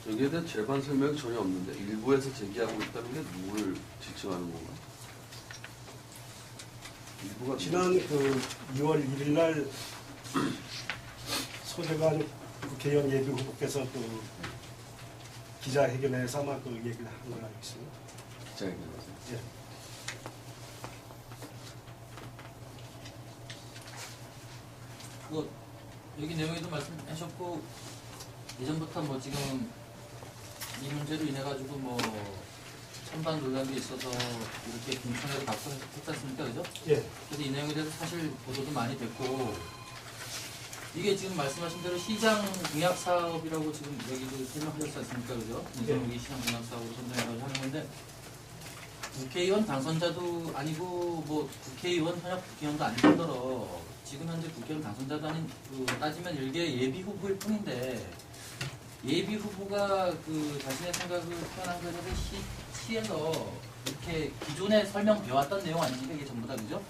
여기에 대한 재반 설명이 전혀 없는데 일부에서 제기하고 있다는 게 누구를 지칭하는 건가? 일부가 지난 그 2월 1일 날 소재관 국회의원 예비 후보께서 그 기자회견에서 아마 그 얘기를 한 걸로 알고 있습니다. 기자회견에서. 예. 뭐 여기 내용에도 말씀하셨고 예전부터 뭐 지금 이 문제로 인해 가지고 뭐 찬반 논란도 있어서 이렇게 공청회를 갖고 했지 않습니까, 그죠? 예. 그래서 이 내용에 대해서 사실 보도도 많이 됐고 이게 지금 말씀하신 대로 시장 공약 사업이라고 지금 여기도 설명하셨지 않습니까, 그죠? 인성욱이 시장 공약 사업으로 선정해가지고 하는 건데 국회의원 당선자도 아니고 뭐 국회의원 현역 국회의원도 아닐 뿐더러 지금 현재 국회의원 당선자도 아닌 따지면 일개 예비 후보일 뿐인데 예비 후보가 그 자신의 생각을 표현한 것에 시에서 이렇게 기존에 설명되어왔던 내용 아닙니까? 이게 전부 다 그죠?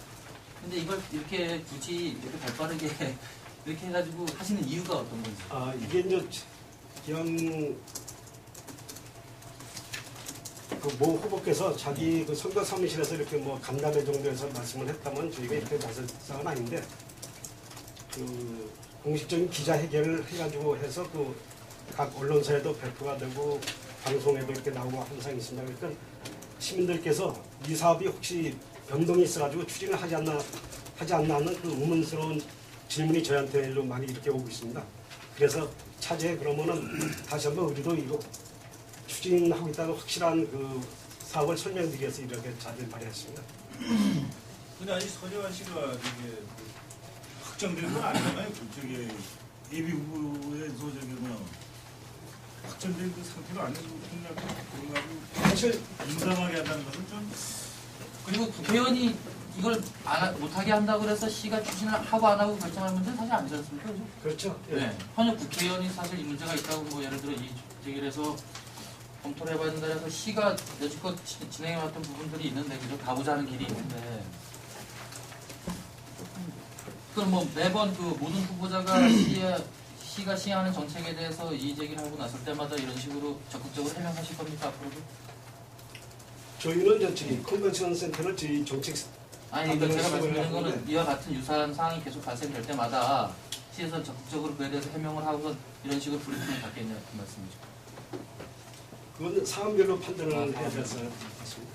근데 이걸 이렇게 굳이 이렇게 발빠르게 이렇게 해가지고 하시는 이유가 어떤 건지? 아 이게 이제 그냥 모 후보께서 자기 그 선거 사무실에서 이렇게 뭐 간담회 정도에서 말씀을 했다면 저희가 이렇게 나설 사항은 아닌데 그 공식적인 기자회견을 해가지고 해서 그 각 언론사에도 배포가 되고 방송에도 이렇게 나오고 항상 있습니다. 그러니까 시민들께서 이 사업이 혹시 변동이 있어가지고 추진을 하지 않나 하는 그 의문스러운 질문이 저희한테 많이 이렇게 오고 있습니다. 그래서 차제에 그러면은 다시 한번 우리도 이거 추진하고 있다는 확실한 그 사업을 설명드리기 위해서 이렇게 자리를 마련했습니다. 근데 아직 서재환 씨가 이게 확정된 건 아니잖아요. 저기 예비 후보의 소재는 확정된 그 상태로 아니고 그냥 사실 민감하게 한다는 것은 좀 그리고 국회의원이 이걸 못하게 한다고 그래서 시가 추진을 하고 안 하고 결정할 문제는 사실 아니지 않습니까? 그죠? 그렇죠. 예. 네. 현역 국회의원이 사실 이 문제가 있다고 뭐 예를 들어 이 제기를 해서 검토를 해봐야 된다 해서 시가 여지껏 진행해왔던 부분들이 있는데 그죠? 가보자는 길이 있는데 그럼 뭐 매번 그 모든 후보자가 시가 시행하는 정책에 대해서 이의 제기를 하고 났을 때마다 이런 식으로 적극적으로 해명하실 겁니까 앞으로도? 저희는 저기 컨벤션 센터를 저희 정책 아니 그러니까 제가 말씀드리는 거는 이와 같은 유사한 상황이 계속 발생될 때마다 시에서 적극적으로 그에 대해서 해명을 하고 이런 식으로 브리핑을 받겠냐 그 말씀이죠. 그건 사안별로 판단을 해야 돼서 같습니다.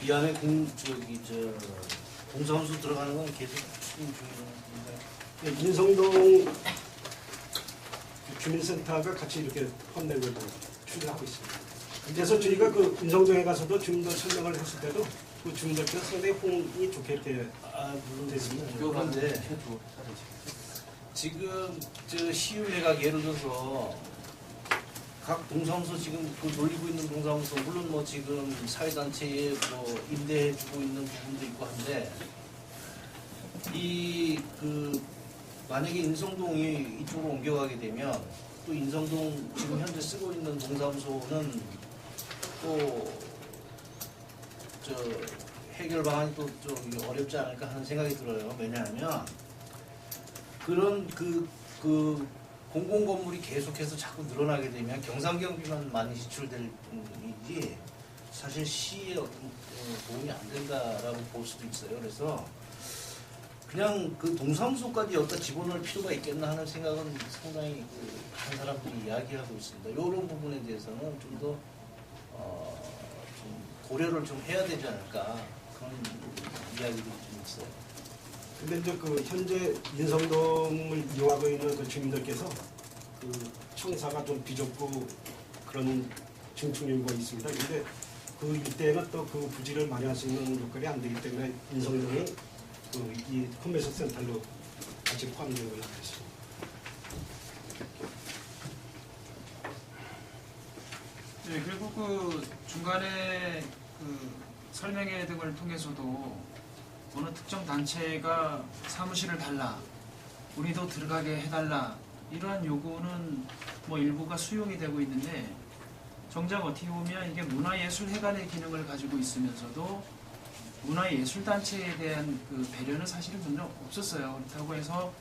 이 안에 공사원수 들어가는 건 계속 추진 중입니다. 인성동 주민센터가 같이 이렇게 판넬을 추진하고 있습니다. 그래서 저희가 그 인성동에 가서도 주민들 설명을 했을 때도 그 주민들께서 상당히 호응이 좋게 이렇게 물론 됐습니다. 그런데 지금 시의회가 예를 들어서 각 동사무소 지금 그 돌리고 있는 동사무소 물론 뭐 지금 사회단체에 뭐 임대해주고 있는 부분도 있고 한데 만약에 인성동이 이쪽으로 옮겨가게 되면 또 인성동 지금 현재 쓰고 있는 동사무소는 또 해결 방안이 또 좀 어렵지 않을까 하는 생각이 들어요. 왜냐하면 그런 그 공공 건물이 계속해서 자꾸 늘어나게 되면 경상경비만 많이 지출될 뿐이지 사실 시에 어떤 도움이 안 된다라고 볼 수도 있어요. 그래서 그냥 그 동사무소까지 여기다 집어넣을 필요가 있겠나 하는 생각은 상당히 한 사람들이 이야기하고 있습니다. 이런 부분에 대해서는 좀 더 좀 고려를 좀 해야 되지 않을까 그런 이야기들이 좀 있어요. 근데 이제 그 현재 인성동을 이용하고 있는 그 주민들께서 그 청사가 좀 비좁고 그런 증축 요구가 있습니다. 그런데 그 일대에는 또 그 부지를 마련할 수 있는 요건이 안 되기 때문에 인성동이 이 컨벤션 센터로 같이 포함된 걸로 알고 있습니다. 네, 그리고 그 중간에 그 설명회 등을 통해서도 어느 특정 단체가 사무실을 달라, 우리도 들어가게 해달라 이러한 요구는 뭐 일부가 수용이 되고 있는데 정작 어떻게 보면 이게 문화예술회관의 기능을 가지고 있으면서도 문화예술단체에 대한 그 배려는 사실은 전혀 없었어요. 그렇다고 해서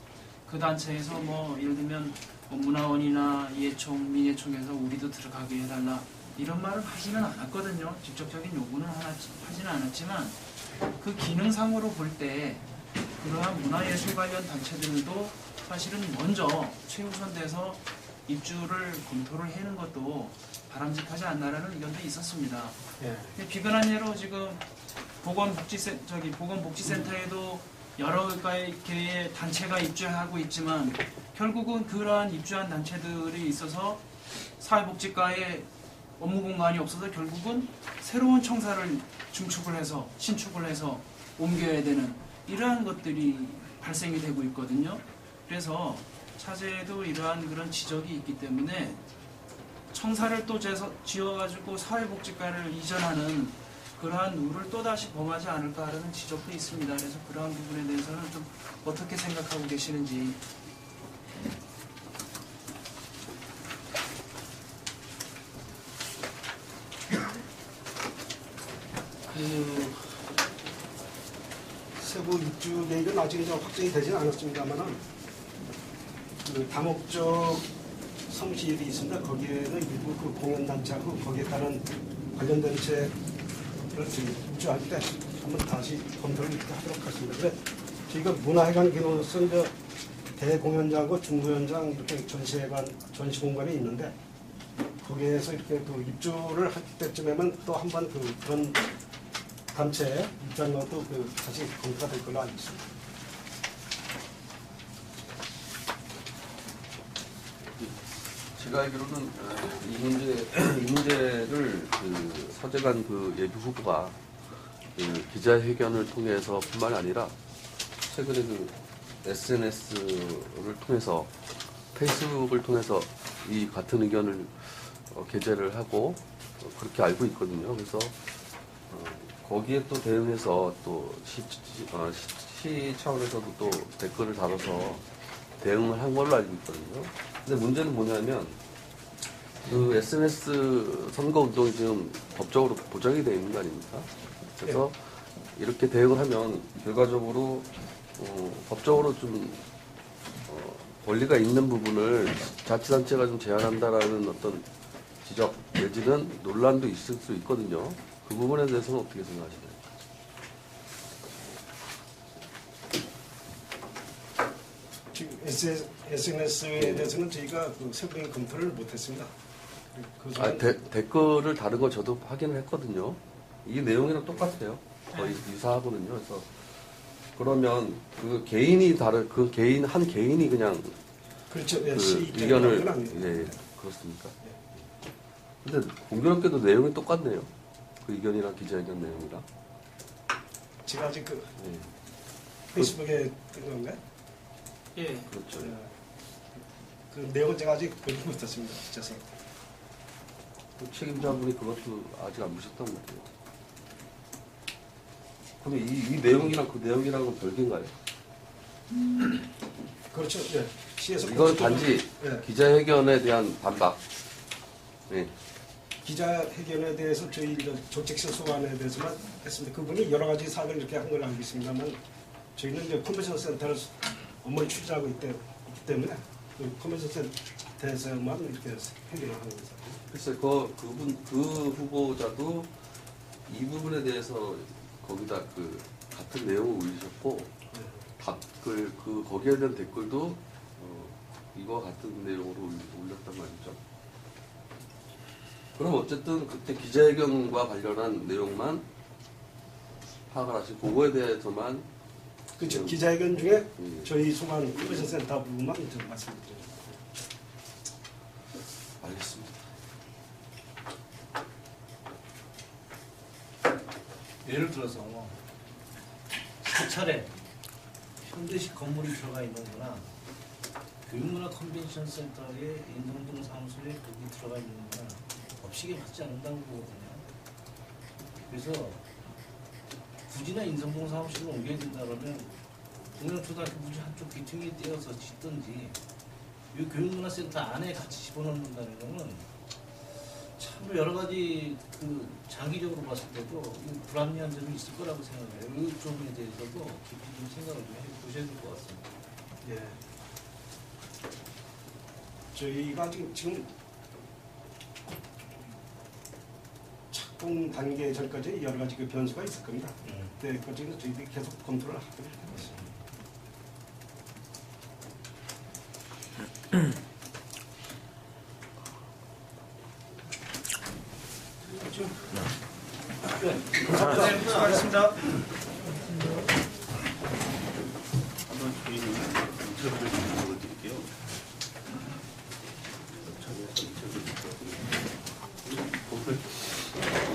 그 단체에서 뭐 예를 들면 뭐 문화원이나 예총, 민예총에서 우리도 들어가게 해달라 이런 말을 하지는 않았거든요. 직접적인 요구는 하지는 않았지만 그 기능상으로 볼 때 그러한 문화예술 관련 단체들도 사실은 먼저 최우선돼서 입주를 검토를 해는 것도 바람직하지 않나라는 의견도 있었습니다. 예. 비근한 예로 지금 보건복지센터에도 여러 개의 단체가 입주하고 있지만 결국은 그러한 입주한 단체들이 있어서 사회복지과의 업무 공간이 없어서 결국은 새로운 청사를 증축을 해서 신축을 해서 옮겨야 되는 이러한 것들이 발생이 되고 있거든요. 그래서 차제에도 이러한 그런 지적이 있기 때문에 청사를 또 지어가지고 사회복지과를 이전하는 그러한 룰을 또다시 범하지 않을까라는 지적도 있습니다. 그래서 그러한 부분에 대해서는 좀 어떻게 생각하고 계시는지. 그 세부 입주 계획은 아직 이제 확정이 되지는 않았습니다만은 그 다목적 사무실이 있습니다. 거기에는 일부 그 공연단체하고 거기에 따른 관련 단체를 입주할 때 한번 다시 검토를 이렇게 하도록 하겠습니다. 그래 저희가 문화회관 기능으로서 이제 대공연장하고 중공연장 이렇게 전시 공간이 있는데 거기에서 이렇게 그 입주를 할 때쯤에는 또 한번 그런 단체 입주한 것도 다시 검토가 될 걸로 알고 있습니다. 제가 알기로는 이 문제를 그 서재관 그 예비 후보가 그 기자회견을 통해서뿐만 아니라 최근에 그 SNS를 통해서 페이스북을 통해서 이 같은 의견을 게재를 하고 그렇게 알고 있거든요. 그래서 거기에 또 대응해서 또 시 차원에서도 또 댓글을 달아서 대응을 한 걸로 알고 있거든요. 근데 문제는 뭐냐면 그 SNS 선거운동이 지금 법적으로 보장이 되어 있는 거 아닙니까? 그래서 이렇게 대응을 하면 결과적으로 법적으로 좀 권리가 있는 부분을 자치단체가 좀 제한한다라는 어떤 지적 내지는 논란도 있을 수 있거든요. 그 부분에 대해서는 어떻게 생각하시나요? 지금 SNS에 대해서는 저희가 그 세부적인 검토를 못했습니다. 댓글을 다른 거 저도 확인을 했거든요. 이 내용이랑 똑같아요. 거의 유사하거든요. 그래서 그러면 그 개인이 한 개인이 그냥 그렇죠. 그 시 의견을 입장은 아닙니다. 예, 그렇습니까? 근데 공교롭게도 내용이 똑같네요. 그 의견이랑 기자회견 내용이랑. 제가 아직 예, 페이스북에 뜬 건가요? 예. 그렇죠. 그 내용은 제가 아직 보지 못했습니다. 그래서 그 책임자분이 그것도 아직 안 보셨단 말이에요. 그럼 이 내용이랑 그 내용이랑은 별개인가요? 그렇죠. 예. 시에서 이건 단지 예. 기자회견에 대한 반박. 예. 기자회견에 대해서 저희 조직실 소관에 대해서만 했습니다. 그분이 여러 가지 사안을 이렇게 한 걸 알고 있습니다만 저희는 이제 컨벤션 센터를 업무를 추진하고 있기 때문에 그 컨벤션 센터에서만 이렇게 해결을 하는 거죠. 글쎄, 그 후보자도 이 부분에 대해서 거기다 그 같은 내용을 올리셨고, 거기에 대한 댓글도 이거와 같은 내용으로 올렸단 말이죠. 그럼 어쨌든 그때 기자회견과 관련한 내용만 파악을 하시고, 그거에 대해서만. 그렇죠. 기자회견 중에 예. 저희 소관 컨벤션 센터 부분만 좀 말씀드려요. 알겠습니다. 예를 들어서 사찰에 현대식 건물이 들어가 있는 거나 교육문화 컨벤션 센터의 인동동 사무소에 거기 들어가 있는 거나 법식에 맞지 않는다고 보거든요. 그래서 굳이나 인성동 사무실을 옮겨야 된다 그러면 동양초등학교 부지 한쪽 귀퉁이에 떼어서 짓든지 이 교육문화센터 안에 같이 집어넣는다는 거는 참 여러 가지 그 장기적으로 봤을 때도 불합리한 점이 있을 거라고 생각해요. 이 부분에 대해서도 깊이 좀 생각을 좀 해보셔야 될 것 같습니다. 예. 저희가 지금 착공 단계 전까지 여러 가지 그 변수가 있을 겁니다. 그때까지는 저희들이 계속 검토를 하도록 하겠습니다. 네, 수고하셨습니다.